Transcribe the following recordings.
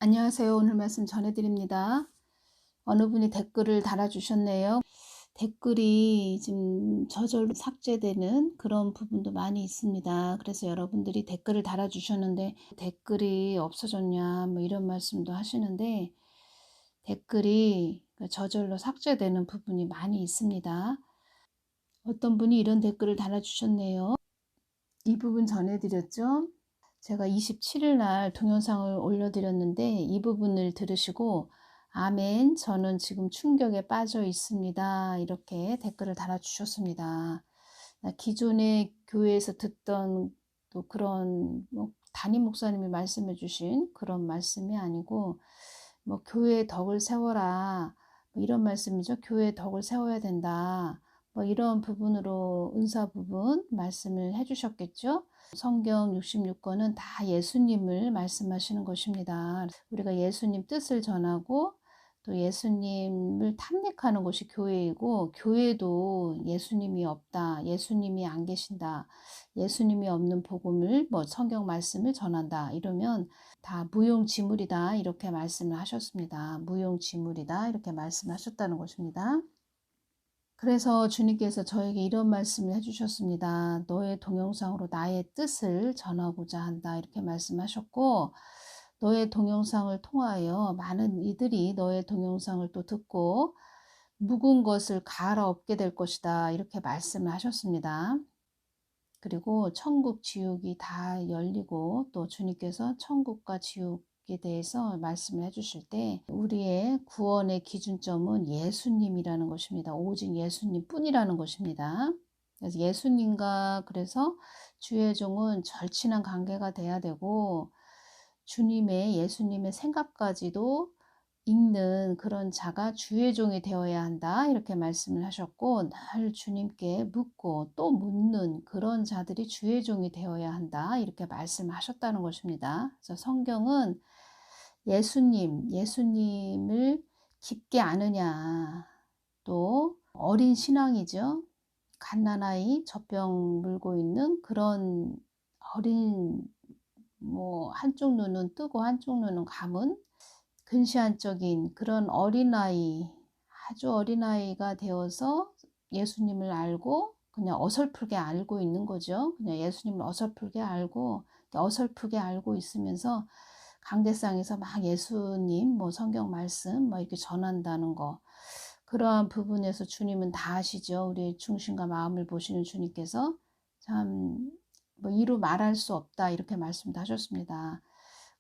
안녕하세요. 오늘 말씀 전해드립니다. 어느 분이 댓글을 달아주셨네요. 댓글이 지금 저절로 삭제되는 그런 부분도 많이 있습니다. 그래서 여러분들이 댓글을 달아주셨는데 댓글이 없어졌냐 뭐 이런 말씀도 하시는데 댓글이 저절로 삭제되는 부분이 많이 있습니다. 어떤 분이 이런 댓글을 달아주셨네요. 이 부분 전해드렸죠. 제가 27일 날 동영상을 올려드렸는데 이 부분을 들으시고 아멘, 저는 지금 충격에 빠져 있습니다. 이렇게 댓글을 달아주셨습니다. 기존의 교회에서 듣던 또 그런 담임 목사님이 말씀해 주신 그런 말씀이 아니고 교회의 덕을 세워라 이런 말씀이죠. 교회의 덕을 세워야 된다. 이런 부분으로 은사 부분 말씀을 해주셨겠죠. 성경 66권은 다 예수님을 말씀하시는 것입니다. 우리가 예수님 뜻을 전하고 또 예수님을 탐닉하는 것이 교회이고, 교회도 예수님이 없다, 예수님이 안 계신다, 예수님이 없는 복음을 성경 말씀을 전한다 이러면 다 무용지물이다 이렇게 말씀을 하셨습니다. 무용지물이다 이렇게 말씀하셨다는 것입니다. 그래서 주님께서 저에게 이런 말씀을 해주셨습니다. 너의 동영상으로 나의 뜻을 전하고자 한다 이렇게 말씀하셨고, 너의 동영상을 통하여 많은 이들이 너의 동영상을 또 듣고 묵은 것을 갈아엎게 될 것이다 이렇게 말씀을 하셨습니다. 그리고 천국 지옥이 다 열리고 또 주님께서 천국과 지옥에 대해서 말씀을 해주실 때 우리의 구원의 기준점은 예수님이라는 것입니다. 오직 예수님 뿐이라는 것입니다. 그래서 예수님과 그래서 주의 종은 절친한 관계가 돼야 되고 주님의 예수님의 생각까지도 읽는 그런 자가 주의 종이 되어야 한다 이렇게 말씀을 하셨고, 늘 주님께 묻고 또 묻는 그런 자들이 주의 종이 되어야 한다 이렇게 말씀하셨다는 것입니다. 그래서 성경은 예수님을 깊게 아느냐, 또 어린 신앙이죠. 갓난아이 젖병 물고 있는 그런 어린 한쪽 눈은 뜨고 한쪽 눈은 감은 근시안적인 그런 어린아이, 아주 어린아이가 되어서 예수님을 알고 그냥 어설프게 알고 있는 거죠. 그냥 예수님을 어설프게 알고 있으면서 강대상에서 막 예수님 성경 말씀 이렇게 전한다는 거, 그러한 부분에서 주님은 다 아시죠. 우리의 중심과 마음을 보시는 주님께서 참 이루 말할 수 없다 이렇게 말씀도 하셨습니다.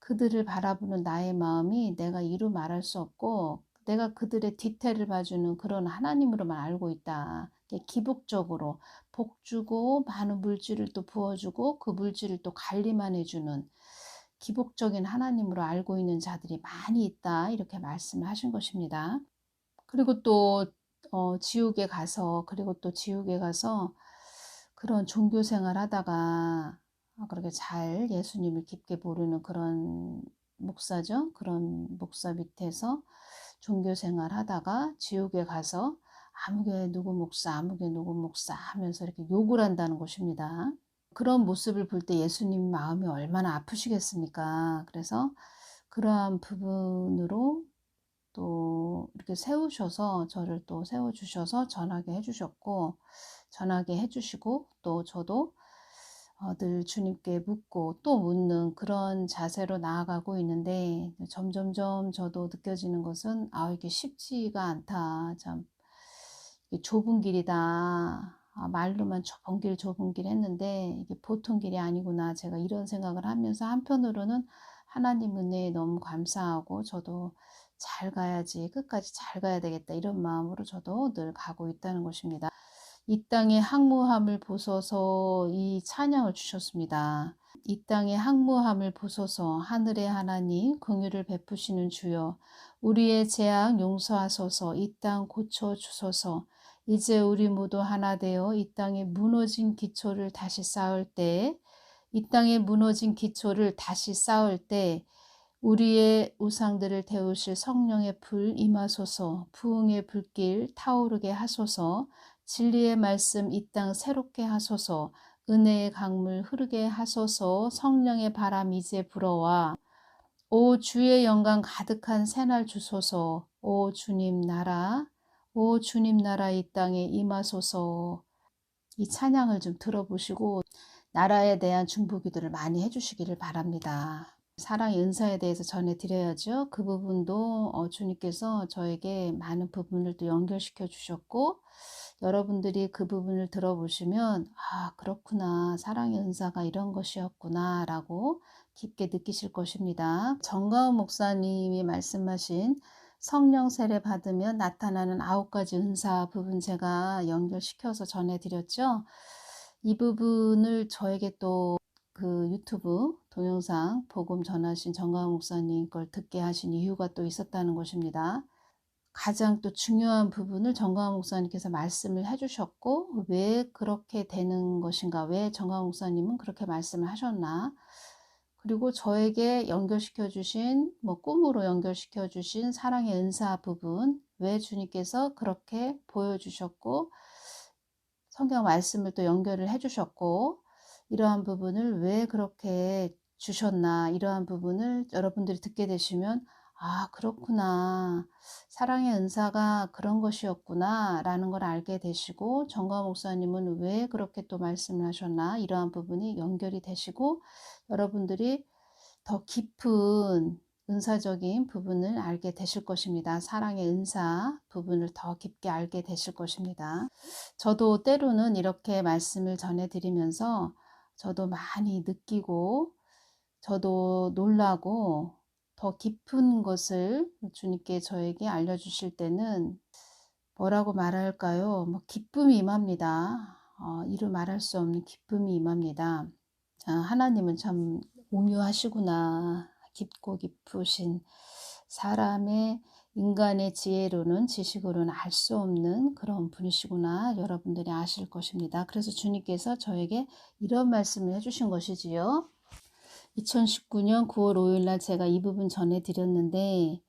그들을 바라보는 나의 마음이 내가 이루 말할 수 없고 내가 그들의 디테일을 봐주는 그런 하나님으로만 알고 있다. 기복적으로 복 주고 많은 물질을 또 부어주고 그 물질을 또 관리만 해주는 기복적인 하나님으로 알고 있는 자들이 많이 있다 이렇게 말씀을 하신 것입니다. 그리고 또 지옥에 가서 그런 종교 생활 하다가 그렇게 잘 예수님을 깊게 모르는 그런 목사죠. 그런 목사 밑에서 종교 생활 하다가 지옥에 가서 아무개 누구 목사 하면서 이렇게 욕을 한다는 것입니다. 그런 모습을 볼 때 예수님 마음이 얼마나 아프시겠습니까? 그래서 그러한 부분으로 또 이렇게 저를 또 세워주셔서 전하게 해주시고 또 저도 늘 주님께 묻고 또 묻는 그런 자세로 나아가고 있는데, 점점점 저도 느껴지는 것은 이게 쉽지가 않다. 참 이게 좁은 길이다. 말로만 좁은 길 했는데 이게 보통 길이 아니구나. 제가 이런 생각을 하면서 한편으로는 하나님 은혜에 너무 감사하고 저도 잘 가야지, 끝까지 잘 가야 되겠다 이런 마음으로 저도 늘 가고 있다는 것입니다. 이 땅의 항무함을 보소서 이 찬양을 주셨습니다. 이 땅의 항무함을 보소서 하늘의 하나님 긍휼을 베푸시는 주여, 우리의 재앙 용서하소서, 이 땅 고쳐주소서. 이제 우리 모두 하나 되어 이 땅에 무너진 기초를 다시 쌓을 때, 우리의 우상들을 태우실 성령의 불 임하소서. 부흥의 불길 타오르게 하소서. 진리의 말씀 이 땅 새롭게 하소서. 은혜의 강물 흐르게 하소서. 성령의 바람 이제 불어와 오 주의 영광 가득한 새날 주소서. 오 주님 나라, 오 주님 나라 이 땅에 임하소서. 이 찬양을 좀 들어보시고 나라에 대한 중보기도를 많이 해주시기를 바랍니다. 사랑의 은사에 대해서 전해드려야죠. 그 부분도 주님께서 저에게 많은 부분을 또 연결시켜 주셨고, 여러분들이 그 부분을 들어보시면 아 그렇구나, 사랑의 은사가 이런 것이었구나 라고 깊게 느끼실 것입니다. 정가은 목사님이 말씀하신 성령 세례 받으면 나타나는 9가지 은사 부분 제가 연결시켜서 전해드렸죠. 이 부분을 저에게 또 그 유튜브 동영상 복음 전하신 정가은 목사님 걸 듣게 하신 이유가 또 있었다는 것입니다. 가장 또 중요한 부분을 정가은 목사님께서 말씀을 해주셨고, 왜 그렇게 되는 것인가, 왜 정가은 목사님은 그렇게 말씀을 하셨나, 그리고 저에게 연결시켜 주신, 꿈으로 연결시켜 주신 사랑의 은사 부분, 왜 주님께서 그렇게 보여주셨고 성경 말씀을 또 연결을 해주셨고, 이러한 부분을 왜 그렇게 주셨나, 이러한 부분을 여러분들이 듣게 되시면 아 그렇구나, 사랑의 은사가 그런 것이었구나 라는 걸 알게 되시고, 정가 목사님은 왜 그렇게 또 말씀을 하셨나, 이러한 부분이 연결이 되시고 여러분들이 더 깊은 은사적인 부분을 알게 되실 것입니다. 사랑의 은사 부분을 더 깊게 알게 되실 것입니다. 저도 때로는 이렇게 말씀을 전해드리면서 저도 많이 느끼고 저도 놀라고 더 깊은 것을 주님께 저에게 알려주실 때는 뭐라고 말할까요? 기쁨이 임합니다. 이루 말할 수 없는 기쁨이 임합니다. 하나님은 참 오묘하시구나. 깊고 깊으신, 사람의 인간의 지혜로는 지식으로는 알 수 없는 그런 분이시구나, 여러분들이 아실 것입니다. 그래서 주님께서 저에게 이런 말씀을 해주신 것이지요. 2019년 9월 5일 날 제가 이 부분 전해드렸는데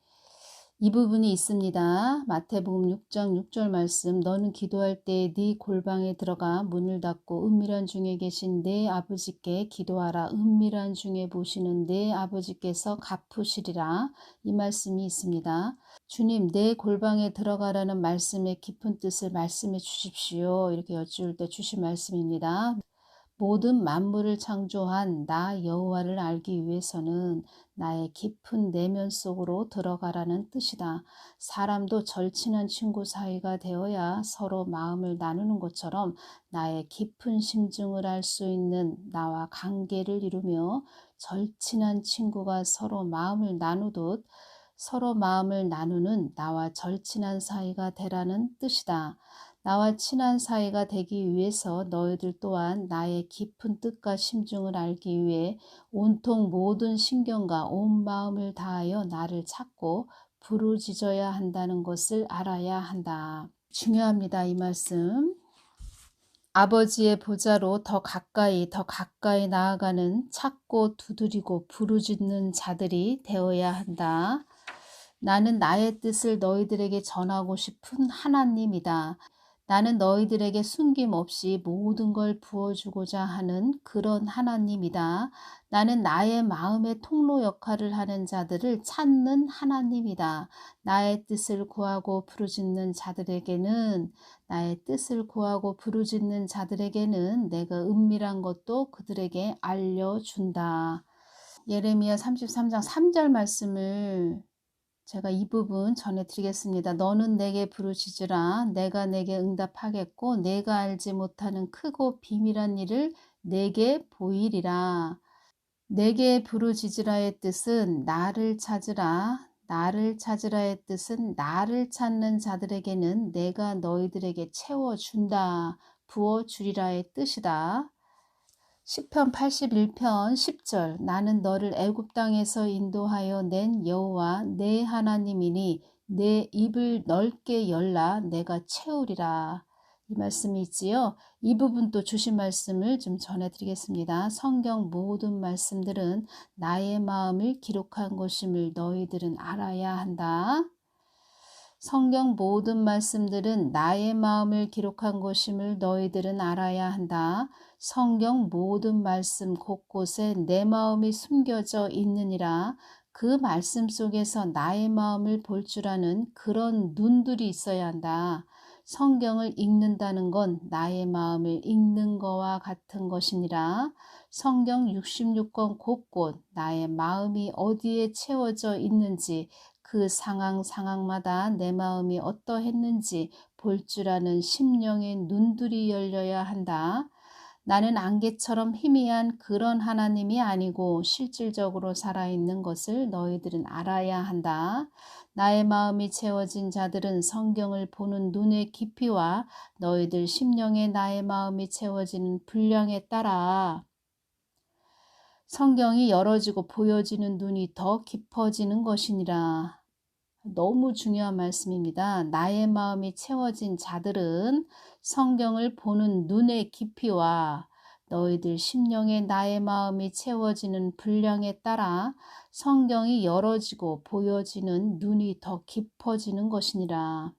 이 부분이 있습니다. 마태복음 6장 6절 말씀, 너는 기도할 때 네 골방에 들어가 문을 닫고 은밀한 중에 계신 내 아버지께 기도하라. 은밀한 중에 보시는 내 아버지께서 갚으시리라. 이 말씀이 있습니다. 주님, 내 골방에 들어가라는 말씀의 깊은 뜻을 말씀해 주십시오. 이렇게 여쭈을 때 주신 말씀입니다. 모든 만물을 창조한 나 여호와를 알기 위해서는 나의 깊은 내면 속으로 들어가라는 뜻이다. 사람도 절친한 친구 사이가 되어야 서로 마음을 나누는 것처럼 나의 깊은 심증을 알 수 있는 나와 관계를 이루며, 절친한 친구가 서로 마음을 나누듯 서로 마음을 나누는 나와 절친한 사이가 되라는 뜻이다. 나와 친한 사이가 되기 위해서 너희들 또한 나의 깊은 뜻과 심중을 알기 위해 온통 모든 신경과 온 마음을 다하여 나를 찾고 부르짖어야 한다는 것을 알아야 한다. 중요합니다, 이 말씀. 아버지의 보좌로 더 가까이 나아가는, 찾고 두드리고 부르짖는 자들이 되어야 한다. 나는 나의 뜻을 너희들에게 전하고 싶은 하나님이다. 나는 너희들에게 숨김없이 모든 걸 부어주고자 하는 그런 하나님이다. 나는 나의 마음의 통로 역할을 하는 자들을 찾는 하나님이다. 나의 뜻을 구하고 부르짖는 자들에게는 내가 은밀한 것도 그들에게 알려준다. 예레미야 33장 3절 말씀을 제가 이 부분 전해드리겠습니다. 너는 내게 부르짖으라. 내가 내게 응답하겠고 내가 알지 못하는 크고 비밀한 일을 내게 보이리라. 내게 부르짖으라의 뜻은 나를 찾으라. 나를 찾으라의 뜻은 나를 찾는 자들에게는 내가 너희들에게 채워준다. 부어주리라의 뜻이다. 시편 81편 10절, 나는 너를 애굽 땅에서 인도하여 낸 여호와 내 하나님이니 내 입을 넓게 열라 내가 채우리라. 이 말씀이 있지요. 이 부분 또 주신 말씀을 좀 전해드리겠습니다. 성경 모든 말씀들은 나의 마음을 기록한 것임을 너희들은 알아야 한다. 성경 모든 말씀들은 나의 마음을 기록한 것임을 너희들은 알아야 한다. 성경 모든 말씀 곳곳에 내 마음이 숨겨져 있느니라. 그 말씀 속에서 나의 마음을 볼 줄 아는 그런 눈들이 있어야 한다. 성경을 읽는다는 건 나의 마음을 읽는 거와 같은 것이니라. 성경 66권 곳곳 나의 마음이 어디에 채워져 있는지, 그 상황마다 내 마음이 어떠했는지 볼 줄 아는 심령의 눈들이 열려야 한다. 나는 안개처럼 희미한 그런 하나님이 아니고 실질적으로 살아있는 것을 너희들은 알아야 한다. 나의 마음이 채워진 자들은 성경을 보는 눈의 깊이와 너희들 심령의 나의 마음이 채워지는 분량에 따라 성경이 열어지고 보여지는 눈이 더 깊어지는 것이니라. 너무 중요한 말씀입니다. 나의 마음이 채워진 자들은 성경을 보는 눈의 깊이와 너희들 심령의 나의 마음이 채워지는 분량에 따라 성경이 열어지고 보여지는 눈이 더 깊어지는 것이니라.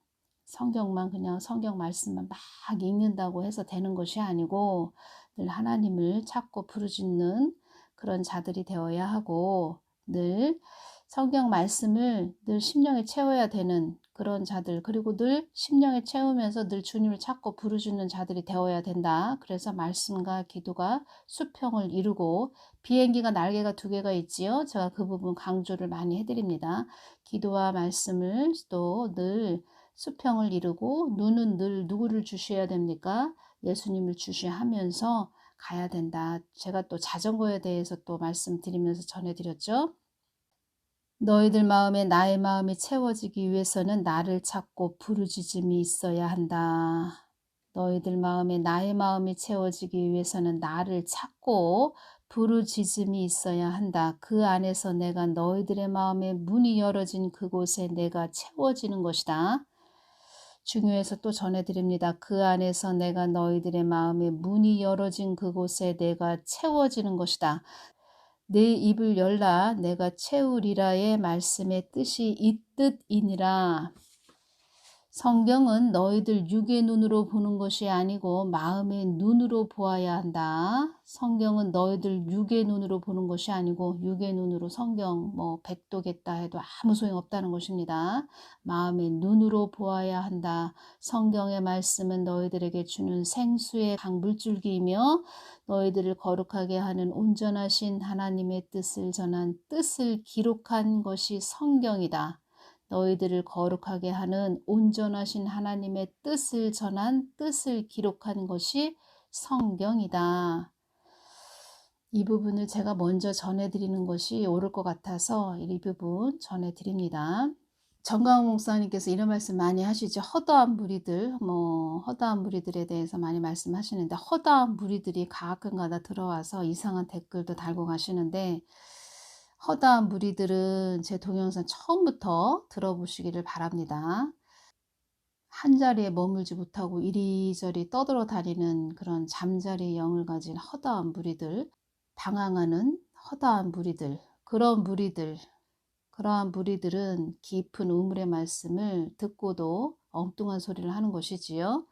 성경만 그냥 성경 말씀만 막 읽는다고 해서 되는 것이 아니고 늘 하나님을 찾고 부르짖는 그런 자들이 되어야 하고, 늘 성경 말씀을 늘 심령에 채워야 되는 그런 자들, 그리고 늘 심령에 채우면서 늘 주님을 찾고 부르짖는 자들이 되어야 된다. 그래서 말씀과 기도가 수평을 이루고, 비행기가 날개가 2개가 있지요. 제가 그 부분 강조를 많이 해드립니다. 기도와 말씀을 또 늘 수평을 이루고, 눈은 늘 누구를 주셔야 됩니까? 예수님을 주셔야 하면서 가야 된다. 제가 또 자전거에 대해서 또 말씀드리면서 전해드렸죠. 너희들 마음에 나의 마음이 채워지기 위해서는 나를 찾고 부르짖음이 있어야 한다. 너희들 마음에 나의 마음이 채워지기 위해서는 나를 찾고 부르짖음이 있어야 한다. 그 안에서 내가 너희들의 마음에 문이 열어진 그곳에 내가 채워지는 것이다. 중요해서 또 전해드립니다. 그 안에서 내가 너희들의 마음에 문이 열어진 그곳에 내가 채워지는 것이다. 내 입을 열라 내가 채우리라의 말씀의 뜻이 이 뜻이니라. 성경은 너희들 육의 눈으로 보는 것이 아니고 마음의 눈으로 보아야 한다. 성경은 너희들 육의 눈으로 보는 것이 아니고 육의 눈으로 성경 백도겠다 해도 아무 소용없다는 것입니다. 마음의 눈으로 보아야 한다. 성경의 말씀은 너희들에게 주는 생수의 강물줄기이며 너희들을 거룩하게 하는 온전하신 하나님의 뜻을 전한 뜻을 기록한 것이 성경이다. 너희들을 거룩하게 하는 온전하신 하나님의 뜻을 전한 뜻을 기록한 것이 성경이다. 이 부분을 제가 먼저 전해드리는 것이 옳을 것 같아서 이 부분 전해드립니다. 정강훈 목사님께서 이런 말씀 많이 하시죠. 허다한 무리들, 허다한 무리들에 대해서 많이 말씀하시는데, 허다한 무리들이 가끔가다 들어와서 이상한 댓글도 달고 가시는데, 허다한 무리들은 제 동영상 처음부터 들어보시기를 바랍니다. 한자리에 머물지 못하고 이리저리 떠들어 다니는 그런 잠자리의 영을 가진 허다한 무리들, 방황하는 허다한 무리들, 그러한 무리들은 깊은 우물의 말씀을 듣고도 엉뚱한 소리를 하는 것이지요.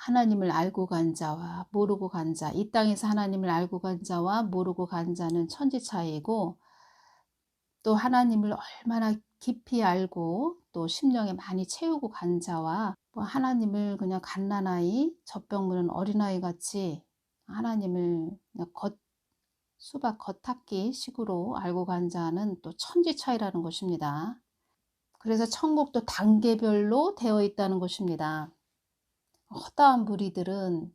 하나님을 알고 간 자와 모르고 간 자, 이 땅에서 하나님을 알고 간 자와 모르고 간 자는 천지 차이이고, 또 하나님을 얼마나 깊이 알고 또 심령에 많이 채우고 간 자와 하나님을 그냥 갓난아이, 젖병 무는 어린아이 같이 하나님을 그냥 수박 겉핥기 식으로 알고 간 자는 또 천지 차이라는 것입니다. 그래서 천국도 단계별로 되어 있다는 것입니다. 허다한 무리들은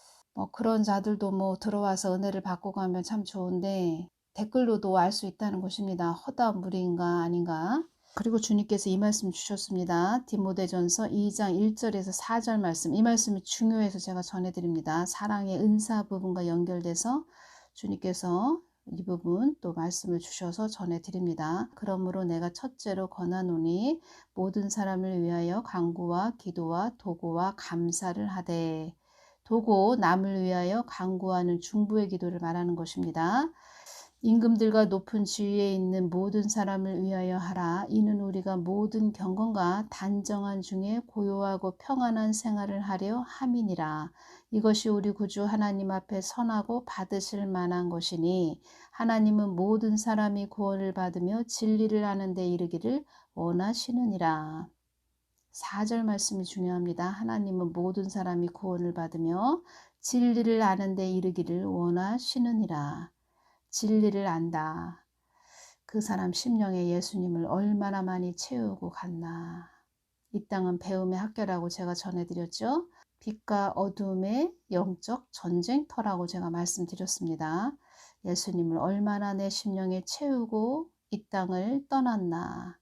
그런 자들도 들어와서 은혜를 받고 가면 참 좋은데, 댓글로도 알 수 있다는 것입니다. 허다한 무리인가 아닌가. 그리고 주님께서 이 말씀 주셨습니다. 디모데전서 2장 1절에서 4절 말씀, 이 말씀이 중요해서 제가 전해드립니다. 사랑의 은사 부분과 연결돼서 주님께서 이 부분 또 말씀을 주셔서 전해드립니다. 그러므로 내가 첫째로 권하노니 모든 사람을 위하여 간구와 기도와 도구와 감사를 하되, 도구 남을 위하여 간구하는 중보의 기도를 말하는 것입니다. 임금들과 높은 지위에 있는 모든 사람을 위하여 하라. 이는 우리가 모든 경건과 단정한 중에 고요하고 평안한 생활을 하려 함이니라. 이것이 우리 구주 하나님 앞에 선하고 받으실 만한 것이니 하나님은 모든 사람이 구원을 받으며 진리를 아는 데 이르기를 원하시느니라. 4절 말씀이 중요합니다. 하나님은 모든 사람이 구원을 받으며 진리를 아는 데 이르기를 원하시느니라. 진리를 안다. 그 사람 심령에 예수님을 얼마나 많이 채우고 갔나. 이 땅은 배움의 학교라고 제가 전해드렸죠. 빛과 어둠의 영적 전쟁터라고 제가 말씀드렸습니다. 예수님을 얼마나 내 심령에 채우고 이 땅을 떠났나.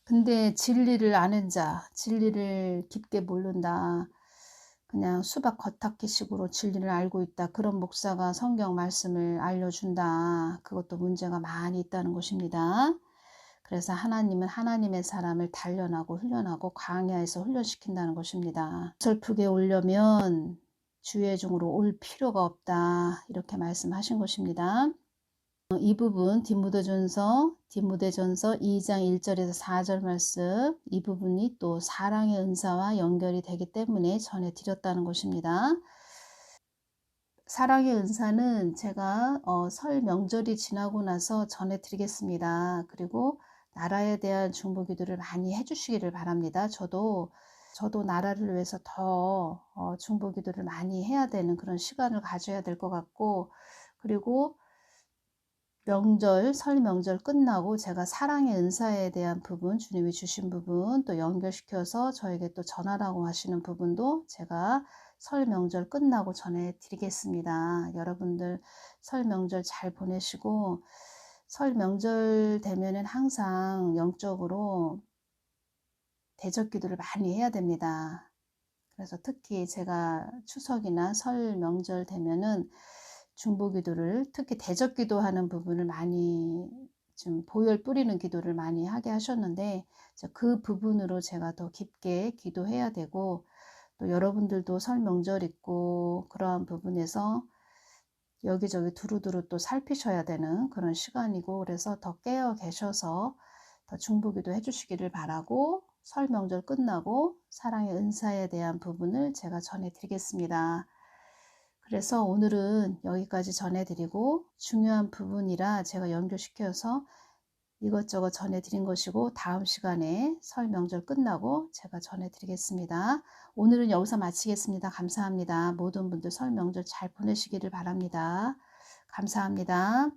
근데 진리를 아는 자, 진리를 깊게 모른다. 그냥 수박 겉핥기식으로 진리를 알고 있다. 그런 목사가 성경 말씀을 알려준다. 그것도 문제가 많이 있다는 것입니다. 그래서 하나님은 하나님의 사람을 단련하고 훈련하고 광야에서 훈련시킨다는 것입니다. 슬프게 오려면 주의 종으로 올 필요가 없다. 이렇게 말씀하신 것입니다. 이 부분 디모데전서 2장 1절에서 4절 말씀, 이 부분이 또 사랑의 은사와 연결이 되기 때문에 전해드렸다는 것입니다. 사랑의 은사는 제가 설 명절이 지나고 나서 전해드리겠습니다. 그리고 나라에 대한 중보기도를 많이 해주시기를 바랍니다. 저도 나라를 위해서 더 중보기도를 많이 해야 되는 그런 시간을 가져야 될 것 같고, 그리고 명절, 설 명절 끝나고 제가 사랑의 은사에 대한 부분, 주님이 주신 부분 또 연결시켜서 저에게 또 전하라고 하시는 부분도 제가 설 명절 끝나고 전해드리겠습니다. 여러분들 설 명절 잘 보내시고, 설 명절 되면은 항상 영적으로 대적 기도를 많이 해야 됩니다. 그래서 특히 제가 추석이나 설 명절 되면은 중보기도를, 특히 대적 기도하는 부분을 많이 좀 보혈 뿌리는 기도를 많이 하게 하셨는데, 그 부분으로 제가 더 깊게 기도해야 되고, 또 여러분들도 설 명절 있고 그러한 부분에서 여기저기 두루두루 또 살피셔야 되는 그런 시간이고, 그래서 더 깨어 계셔서 더 중보기도 해주시기를 바라고, 설 명절 끝나고 사랑의 은사에 대한 부분을 제가 전해드리겠습니다. 그래서 오늘은 여기까지 전해드리고, 중요한 부분이라 제가 연결시켜서 이것저것 전해드린 것이고, 다음 시간에 설 명절 끝나고 제가 전해드리겠습니다. 오늘은 여기서 마치겠습니다. 감사합니다. 모든 분들 설 명절 잘 보내시기를 바랍니다. 감사합니다.